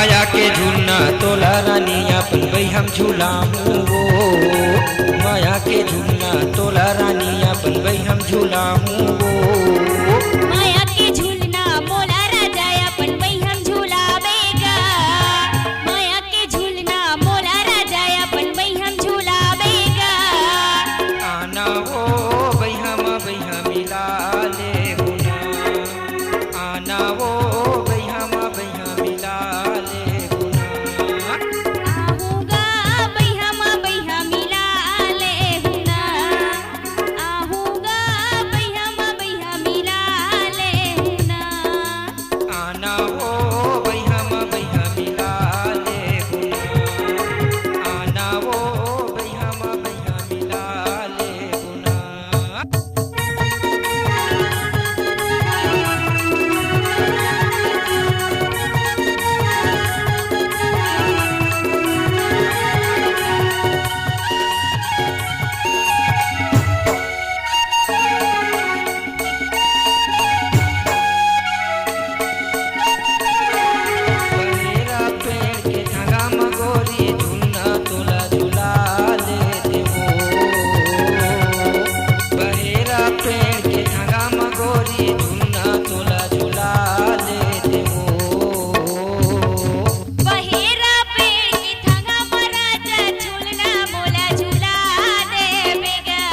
माया के झूलना तोला रानी अपन भाई हम झूलाऊं वो। माया के झूलना तोला रानी अपन भाई हम झूलाऊं वो। माया के झूलना मोला राजा अपन भाई हम झूलावेगा। माया के झूलना मोला राजा अपन भाई हम झूलावेगा। आना वो भाई हम मिला ले गुना। आना वो भाई हम मिला ले गुना। आहूँगा भाई हम मिला ले गुना। आहूँगा भाई हम मिला ले गुना। आना वो भाई हम मिला ले गुना। आना वो भाई हम मिला ले गुना। बहेरा पेड़ के धागा मगोरी झूलना तोला झूला लेते वो। बहेरा पेड़ के धागा मगोरी झूलना तोला झूला लेते वो। बहेरा पेड़ की धागा महाराजा झूलना मोला झूला देवेगा।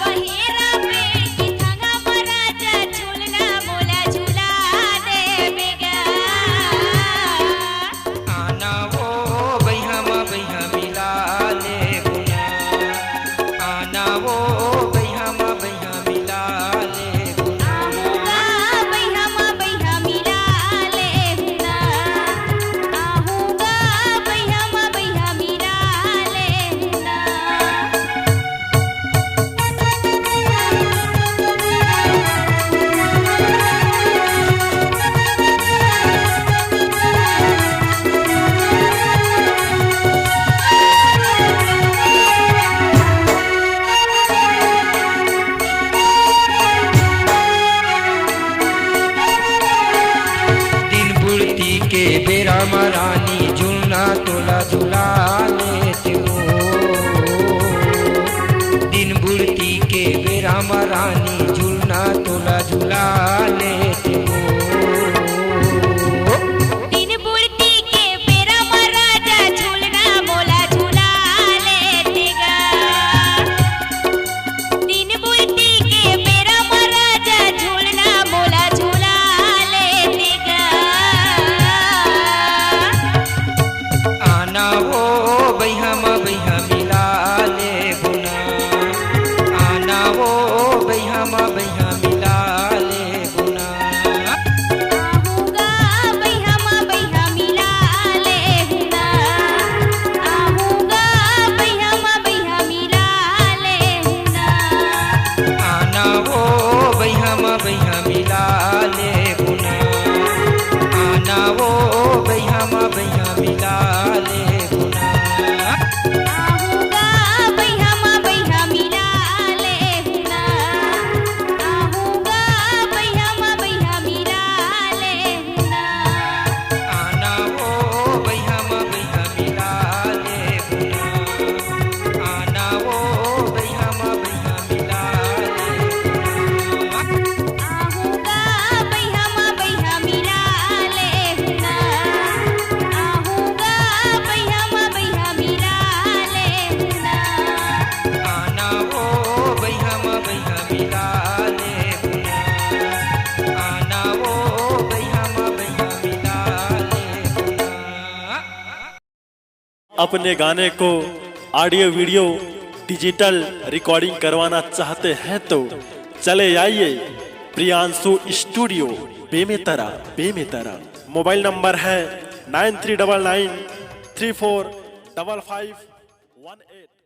बहेरा पेड़ की धागा महाराजा झूलना मोला झूला देवेगा। आना वो भाई हम मिला ले गुना। आना वो भाई हम मिला ले गुना। आहूँगा भाई हम मिला ले गुना। आहूँगा भाई हम मिला ले गुना। दिन बुढ़ती के बेरा महारानी झूलना तोला झूला लेते हो। दिन बुढ़ती के बेरा महारानी झूलना तोला झूला लेते हो। दिन बुढ़ती के बेरा महाराजा झूलना मोला झूला लेतेगा। दिन बुढ़ती के बेरा महाराजा झूलना मोला झूला लेतेगा। आना वो भाई हम मिला ले गुना। आना वो भाई हम मिला ले गुना। आहूँगा भाई हम मिला ले गुना। आहूँगा भाई हम मिला ले गुना। आना वो भाई हम मिला ले गुना। आना वो भाई हम मिला ले गुना। आहूँगा भाई हम मिला ले गुना। आहूँगा भाई हम मिला ले गुना। आना वो भाई हम मिला ले गुना। आना वो भाई हम मिला ले गुना। आहूँगा भाई हम मिला ले गुना। आहूँगा भाई हम मिला ले गुना। आना वो भाई हम मिला ले गुना। आना वो भाई हम मिला ले गुना। अपने गाने को ऑडियो वीडियो डिजिटल रिकॉर्डिंग करवाना चाहते हैं तो चले आइए Priyanshu studio Bemetara. Mobile number है 9399345518।